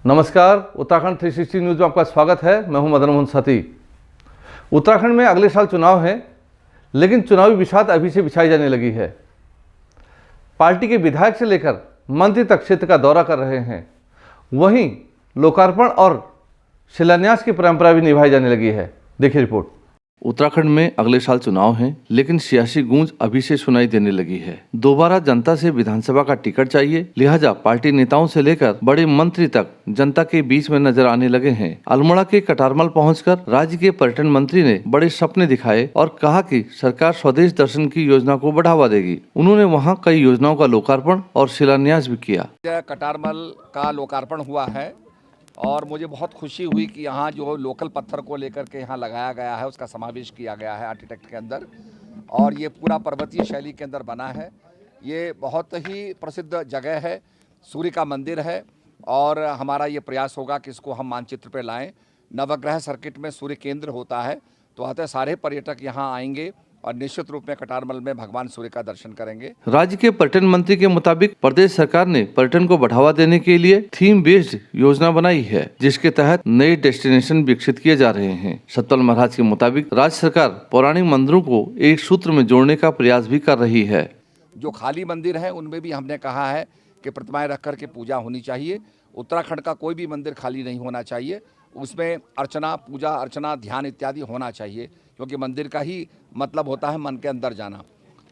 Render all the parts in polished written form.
नमस्कार, उत्तराखंड 360 न्यूज़ में आपका स्वागत है। मैं हूं मदन मोहन सती। उत्तराखंड में अगले साल चुनाव हैं, लेकिन चुनावी बिसात अभी से बिछाई जाने लगी है। पार्टी के विधायक से लेकर मंत्री तक क्षेत्र का दौरा कर रहे हैं। वहीं लोकार्पण और शिलान्यास की परंपरा भी निभाई जाने लगी है। देखिए रिपोर्ट। उत्तराखंड में अगले साल चुनाव हैं, लेकिन सियासी गूंज अभी से सुनाई देने लगी है। दोबारा जनता से विधानसभा का टिकट चाहिए, लिहाजा पार्टी नेताओं से लेकर बड़े मंत्री तक जनता के बीच में नजर आने लगे हैं। अल्मोड़ा के कटारमल पहुंचकर राज्य के पर्यटन मंत्री ने बड़े सपने दिखाए और कहा कि सरकार स्वदेश दर्शन की योजना को बढ़ावा देगी। उन्होंने वहाँ कई योजनाओं का लोकार्पण और शिलान्यास भी किया। कटारमल का लोकार्पण हुआ है और मुझे बहुत खुशी हुई कि यहाँ जो लोकल पत्थर को लेकर के यहाँ लगाया गया है उसका समावेश किया गया है आर्किटेक्ट के अंदर, और ये पूरा पर्वतीय शैली के अंदर बना है। ये बहुत ही प्रसिद्ध जगह है, सूर्य का मंदिर है, और हमारा ये प्रयास होगा कि इसको हम मानचित्र पे लाएं। नवग्रह सर्किट में सूर्य केंद्र होता है, तो अतः सारे पर्यटक यहाँ आएंगे और निश्चित रूप में कटारमल में भगवान सूर्य का दर्शन करेंगे। राज्य के पर्यटन मंत्री के मुताबिक प्रदेश सरकार ने पर्यटन को बढ़ावा देने के लिए थीम बेस्ड योजना बनाई है, जिसके तहत नए डेस्टिनेशन विकसित किए जा रहे हैं। सतपाल महाराज के मुताबिक राज्य सरकार पौराणिक मंदिरों को एक सूत्र में जोड़ने का प्रयास भी कर रही है। जो खाली मंदिर है उनमें भी हमने कहा है कि प्रतिमाएं रख कर के पूजा होनी चाहिए। उत्तराखंड का कोई भी मंदिर खाली नहीं होना चाहिए, उसमें अर्चना, पूजा अर्चना, ध्यान इत्यादि होना चाहिए, क्योंकि मंदिर का ही मतलब होता है मन के अंदर जाना।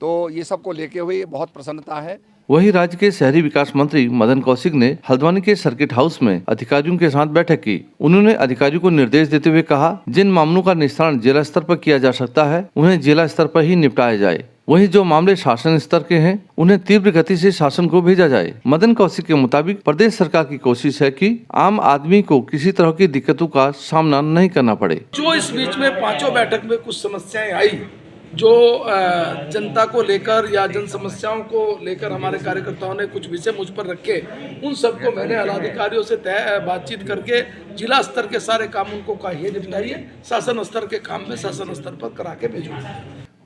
तो ये सब को लेके हुए बहुत प्रसन्नता है। वहीं राज्य के शहरी विकास मंत्री मदन कौशिक ने हल्द्वानी के सर्किट हाउस में अधिकारियों के साथ बैठक की। उन्होंने अधिकारियों को निर्देश देते हुए कहा, जिन मामलों का निस्तारण जिला स्तर पर किया जा सकता है उन्हें जिला स्तर पर ही निपटाया जाए। वहीं जो मामले शासन स्तर के हैं उन्हें तीव्र गति से शासन को भेजा जाए। मदन कौशिक के मुताबिक प्रदेश सरकार की कोशिश है कि आम आदमी को किसी तरह की दिक्कतों का सामना नहीं करना पड़े। जो इस बीच में पांचों बैठक में कुछ समस्याएं आई, जो जनता को लेकर या जन समस्याओं को लेकर हमारे कार्यकर्ताओं ने कुछ विषय मुझ पर रखे, उन सबको मैंने आलाधिकारियों से बातचीत करके जिला स्तर के सारे काम उनको कहिए निपटाइए, शासन स्तर के काम में शासन स्तर पर करा के भेजूंगा।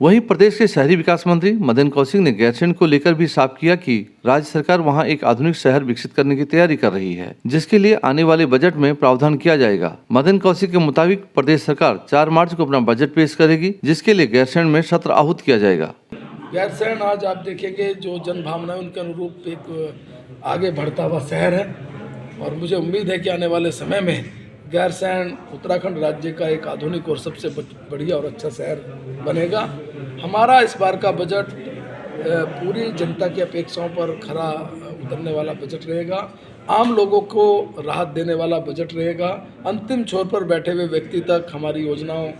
वहीं प्रदेश के शहरी विकास मंत्री मदन कौशिक ने गैरसैंण को लेकर भी साफ किया कि राज्य सरकार वहां एक आधुनिक शहर विकसित करने की तैयारी कर रही है, जिसके लिए आने वाले बजट में प्रावधान किया जाएगा। मदन कौशिक के मुताबिक प्रदेश सरकार 4 मार्च को अपना बजट पेश करेगी, जिसके लिए गैरसैंण में सत्र आहूत किया जाएगा। गैरसैंण आज आप देखेंगे जो जन भावना है उनके अनुरूप एक आगे बढ़ता हुआ शहर है, और मुझे उम्मीद है कि आने वाले समय में गैरसैंण उत्तराखंड राज्य का एक आधुनिक और सबसे बढ़िया और अच्छा शहर बनेगा। हमारा इस बार का बजट पूरी जनता की अपेक्षाओं पर खरा उतरने वाला बजट रहेगा, आम लोगों को राहत देने वाला बजट रहेगा, अंतिम छोर पर बैठे हुए व्यक्ति तक हमारी योजनाओं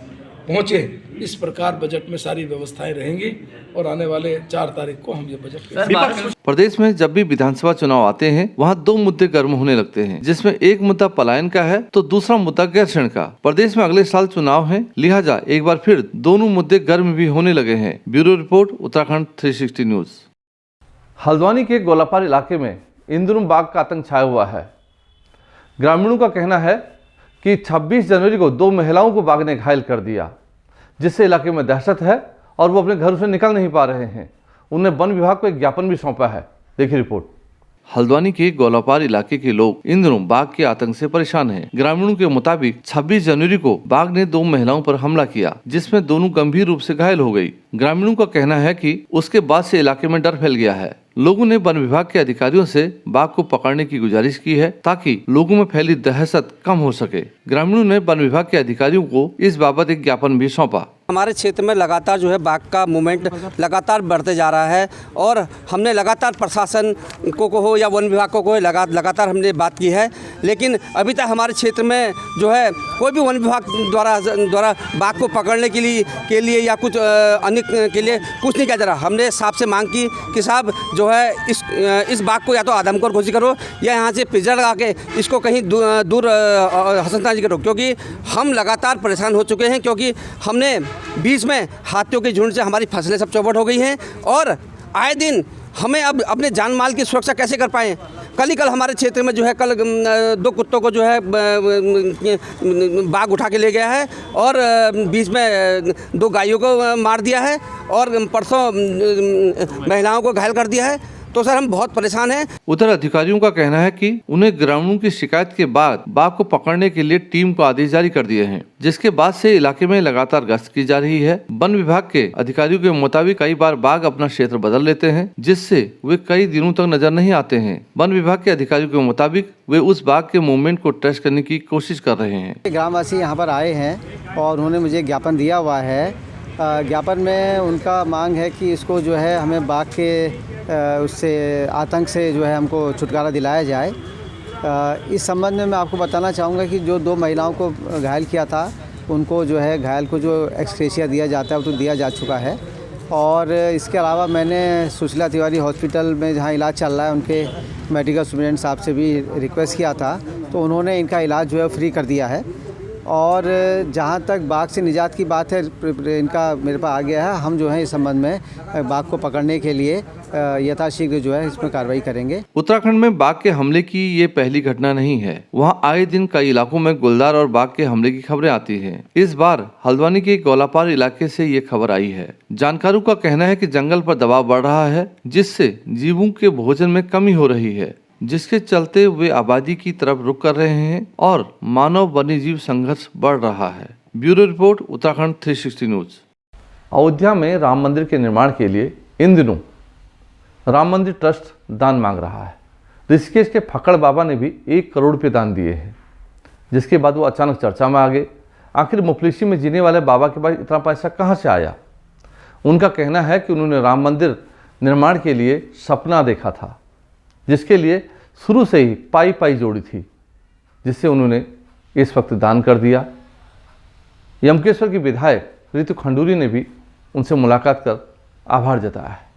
पहुँचे, इस प्रकार बजट में सारी व्यवस्थाएं रहेंगी, और आने वाले 4 तारीख को हम ये बजट। प्रदेश में जब भी विधानसभा चुनाव आते हैं वहां 2 मुद्दे गर्म होने लगते हैं, जिसमें एक मुद्दा पलायन का है तो दूसरा मुद्दा गैरसैंण का। प्रदेश में अगले साल चुनाव है, लिहाजा एक बार फिर दोनों मुद्दे गर्म भी होने लगे हैं। Bureau report, Uttarakhand 360 news. Haldwani के गोलापार इलाके में इन दिनों बाघ का आतंक छाया हुआ है। ग्रामीणों का कहना है कि 26 जनवरी को 2 महिलाओं को बाघ ने घायल कर दिया, जिससे इलाके में दहशत है और वो अपने घरों से निकल नहीं पा रहे हैं। उन्हें वन विभाग को एक ज्ञापन भी सौंपा है। देखिए रिपोर्ट। हल्द्वानी के गोलापार इलाके के लोग इन दिनों बाघ के आतंक से परेशान हैं। ग्रामीणों के मुताबिक 26 जनवरी को बाघ ने 2 महिलाओं पर हमला किया, जिसमें दोनों गंभीर रूप से घायल हो गई। ग्रामीणों का कहना है कि उसके बाद से इलाके में डर फैल गया है। लोगों ने वन विभाग के अधिकारियों से बाघ को पकड़ने की गुजारिश की है, ताकि लोगों में फैली दहशत कम हो सके। ग्रामीणों ने वन विभाग के अधिकारियों को इस बाबत एक ज्ञापन भी सौंपा। हमारे क्षेत्र में लगातार जो है बाघ का मूवमेंट लगातार बढ़ते जा रहा है, और हमने लगातार प्रशासन को हो या वन विभाग को लगातार हमने बात की है, लेकिन अभी तक हमारे क्षेत्र में जो है कोई भी वन विभाग द्वारा बाघ को पकड़ने के लिए या कुछ अन्य के लिए कुछ नहीं किया जा रहा। हमने साहब से मांग की कि साहब जो है इस बाघ को या तो आदमखोर घोषित करो या यहाँ से पिंजरा लगा के इसको कहीं दूर हस्तांतरित करो, क्योंकि हम लगातार परेशान हो चुके हैं। क्योंकि हमने बीच में हाथियों के झुंड से हमारी फसलें सब चौपट हो गई हैं, और आए दिन हमें अब अपने जान माल की सुरक्षा कैसे कर पाएँ। कल हमारे क्षेत्र में जो है कल 2 कुत्तों को जो है बाघ उठा के ले गया है, और बीच में 2 गायों को मार दिया है, और परसों महिलाओं को घायल कर दिया है। तो सर हम बहुत परेशान हैं। उधर अधिकारियों का कहना है कि उन्हें ग्रामीणों की शिकायत के बाद बाघ को पकड़ने के लिए टीम को आदेश जारी कर दिए हैं, जिसके बाद से इलाके में लगातार गश्त की जा रही है। वन विभाग के अधिकारियों के मुताबिक कई बार बाघ अपना क्षेत्र बदल लेते हैं, जिससे वे कई दिनों तक नजर नहीं आते हैं। वन विभाग के अधिकारियों के मुताबिक वे उस बाघ के मूवमेंट को ट्रेस करने की कोशिश कर रहे हैं। ग्रामवासी यहाँ पर आए हैं और उन्होंने मुझे ज्ञापन दिया हुआ है। ज्ञापन में उनका मांग है कि इसको जो है हमें बाघ के उससे आतंक से जो है हमको छुटकारा दिलाया जाए। इस संबंध में मैं आपको बताना चाहूँगा कि जो 2 महिलाओं को घायल किया था, उनको जो है घायल को जो एक्सग्रेशिया दिया जाता है वो तो दिया जा चुका है। और इसके अलावा मैंने सुशीला तिवारी हॉस्पिटल में जहाँ इलाज चल रहा है उनके मेडिकल सुपरिटेंडेंट साहब से भी रिक्वेस्ट किया था, तो उन्होंने इनका इलाज जो है फ्री कर दिया है। और जहाँ तक बाघ से निजात की बात है, इनका मेरे पास आ गया है। हम जो है इस संबंध में बाघ को पकड़ने के लिए यथाशीघ्र जो है इसमें कार्रवाई करेंगे। उत्तराखंड में बाघ के हमले की ये पहली घटना नहीं है। वहाँ आए दिन कई इलाकों में गुलदार और बाघ के हमले की खबरें आती हैं। इस बार हल्द्वानी के गौलापार इलाके से ये खबर आई है। जानकारों का कहना है कि जंगल पर दबाव बढ़ रहा है, जिससे जीवों के भोजन में कमी हो रही है, जिसके चलते वे आबादी की तरफ रुख कर रहे हैं और मानव वन्यजीव संघर्ष बढ़ रहा है। Bureau report, Uttarakhand 360 news. Ayodhya में राम मंदिर के निर्माण के लिए इन दिनों राम मंदिर ट्रस्ट दान मांग रहा है। ऋषिकेश के फक्कड़ बाबा ने भी 1 करोड़ रुपये दान दिए हैं, जिसके बाद वो अचानक चर्चा में आ गए। आखिर मुफलिसी में जीने वाले बाबा के पास इतना पैसा कहाँ से आया? उनका कहना है कि उन्होंने राम मंदिर निर्माण के लिए सपना देखा था, जिसके लिए शुरू से ही पाई पाई जोड़ी थी, जिससे उन्होंने इस वक्त दान कर दिया। यमकेश्वर की विधायक रितु खंडूरी ने भी उनसे मुलाकात कर आभार जताया है।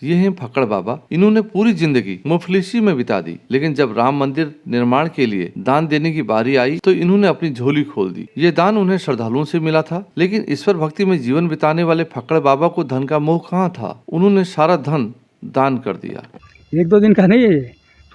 ये हैं फक्कड़ बाबा। इन्होंने पूरी जिंदगी मुफलिसी में बिता दी, लेकिन जब राम मंदिर निर्माण के लिए दान देने की बारी आई तो इन्होंने अपनी झोली खोल दी। ये दान उन्हें श्रद्धालुओं से मिला था, लेकिन ईश्वर भक्ति में जीवन बिताने वाले फक्कड़ बाबा को धन का मोह कहाँ था। उन्होंने सारा धन दान कर दिया। 1-2 दिन का नहीं है,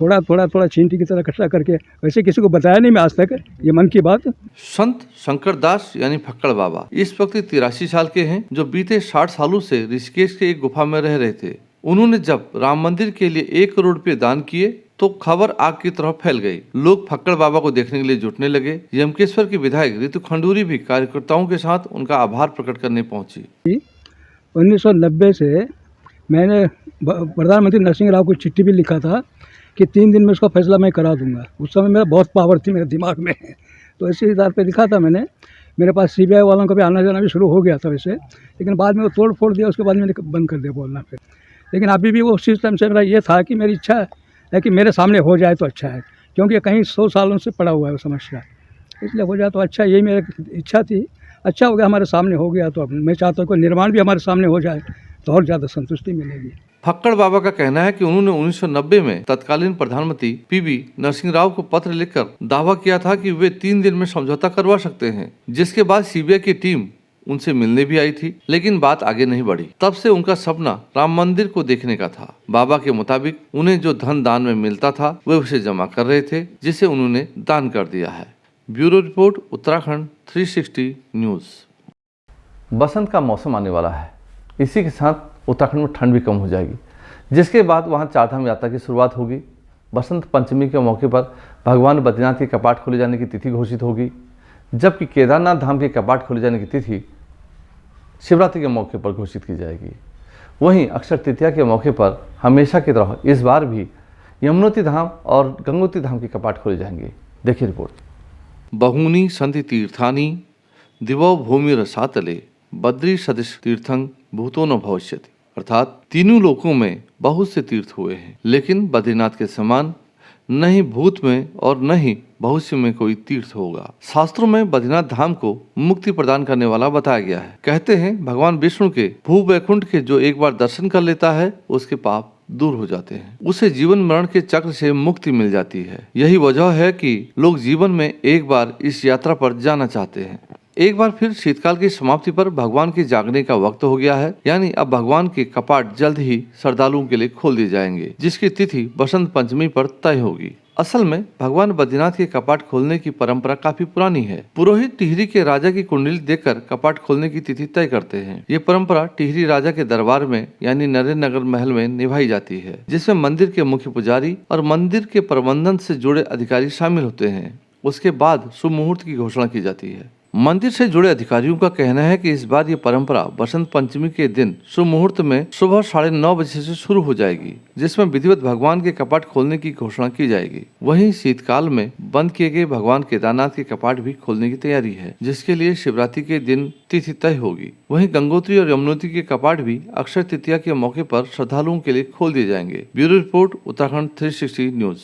थोड़ा चींटी की तरह इकट्ठा करके, वैसे किसी को बताया नहीं मैं आज तक ये मन की बात। संत शंकर दास यानी फक्कड़ बाबा इस वक्त 83 साल के हैं, जो बीते 60 सालों से ऋषिकेश के एक गुफा में रह रहे थे। उन्होंने जब राम मंदिर के लिए 1 करोड़ रुपये दान किए तो खबर आग की तरह फैल गई। लोग फक्कड़ बाबा को देखने के लिए जुटने लगे। यमकेश्वर की विधायक रितु खंडूरी भी कार्यकर्ताओं के साथ उनका आभार प्रकट करने पहुंची। 1990 से मैंने प्रधानमंत्री नरसिंह राव को चिट्ठी भी लिखा था कि 3 दिन में उसका फैसला मैं करा दूंगा। उस समय मेरा बहुत पावर थी मेरे दिमाग में, तो इसी आधार पे लिखा था मैंने। मेरे पास CBI वालों का भी आना जाना भी शुरू हो गया था वैसे, लेकिन बाद में वो तोड़ फोड़ दिया। उसके बाद मैंने बंद कर दिया बोलना फिर। लेकिन अभी भी वो उसी टाइम से मेरा ये था कि मेरी इच्छा है कि मेरे सामने हो जाए तो अच्छा है, क्योंकि कहीं 100 सालों से पड़ा हुआ है वो समस्या, इसलिए हो जाए तो अच्छा। यही मेरी इच्छा थी। अच्छा हो गया, हमारे सामने हो गया, तो अब मैं चाहता हूँ कि निर्माण भी हमारे सामने हो जाए तो और ज़्यादा संतुष्टि मिलेगी। फक्कड़ बाबा का कहना है कि उन्होंने 1990 में तत्कालीन प्रधानमंत्री PV नरसिंह राव को पत्र लिखकर दावा किया था कि वे 3 दिन में समझौता करवा सकते हैं, जिसके बाद CBI की टीम उनसे मिलने भी आई थी, लेकिन बात आगे नहीं बढ़ी। तब से उनका सपना राम मंदिर को देखने का था। बाबा के मुताबिक उन्हें जो धन दान में मिलता था वे उसे जमा कर रहे थे, जिसे उन्होंने दान कर दिया है। Bureau report, Uttarakhand 360 news. बसंत का मौसम आने वाला है। इसी के साथ उत्तराखंड में ठंड भी कम हो जाएगी, जिसके बाद वहाँ चारधाम यात्रा की शुरुआत होगी। बसंत पंचमी के मौके पर भगवान बद्रीनाथ के कपाट खोले जाने की तिथि घोषित होगी, जबकि केदारनाथ धाम के कपाट खोले जाने की तिथि शिवरात्रि के मौके पर घोषित की जाएगी। वहीं अक्षय तृतीया के मौके पर हमेशा की तरह इस बार भी यमुनोत्री धाम और गंगोत्री धाम के कपाट खोले जाएंगे। देखिए रिपोर्ट। बहूनि सन्ति तीर्थानि दिवो भूमि रसातले बद्री सदृश तीर्थं भूतो न भविष्यति। अर्थात तीनों लोकों में बहुत से तीर्थ हुए हैं, लेकिन बद्रीनाथ के समान न ही भूत में और न ही भविष्य में कोई तीर्थ होगा। शास्त्रों में बद्रीनाथ धाम को मुक्ति प्रदान करने वाला बताया गया है। कहते हैं भगवान विष्णु के भू वैकुंठ के जो एक बार दर्शन कर लेता है उसके पाप दूर हो जाते हैं, उसे जीवन मरण के चक्र से मुक्ति मिल जाती है। यही वजह है कि लोग जीवन में एक बार इस यात्रा पर जाना चाहते हैं। एक बार फिर शीतकाल की समाप्ति पर भगवान के जागने का वक्त हो गया है, यानी अब भगवान के कपाट जल्द ही श्रद्धालुओं के लिए खोल दिए जाएंगे, जिसकी तिथि बसंत पंचमी पर तय होगी। असल में भगवान बद्रीनाथ के कपाट खोलने की परंपरा काफी पुरानी है। पुरोहित टिहरी के राजा की कुंडली देखकर कपाट खोलने की तिथि तय करते हैं। ये परंपरा टिहरी राजा के दरबार में यानी नरेंद्र नगर महल में निभाई जाती है, जिसमें मंदिर के मुख्य पुजारी और मंदिर के प्रबंधन से जुड़े अधिकारी शामिल होते हैं। उसके बाद शुभ मुहूर्त की घोषणा की जाती है। मंदिर से जुड़े अधिकारियों का कहना है कि इस बार ये परंपरा बसंत पंचमी के दिन शुभ मुहूर्त में सुबह 9:30 बजे से शुरू हो जाएगी, जिसमें विधिवत भगवान के कपाट खोलने की घोषणा की जाएगी। वहीं शीतकाल में बंद किए गए भगवान केदारनाथ के कपाट भी खोलने की तैयारी है, जिसके लिए शिवरात्रि के दिन तिथि तय होगी। वहीं गंगोत्री और यमुनोत्री के कपाट भी अक्षय तृतीया के मौके पर श्रद्धालुओं के लिए खोल दिए जाएंगे। Bureau report, Uttarakhand 360 news.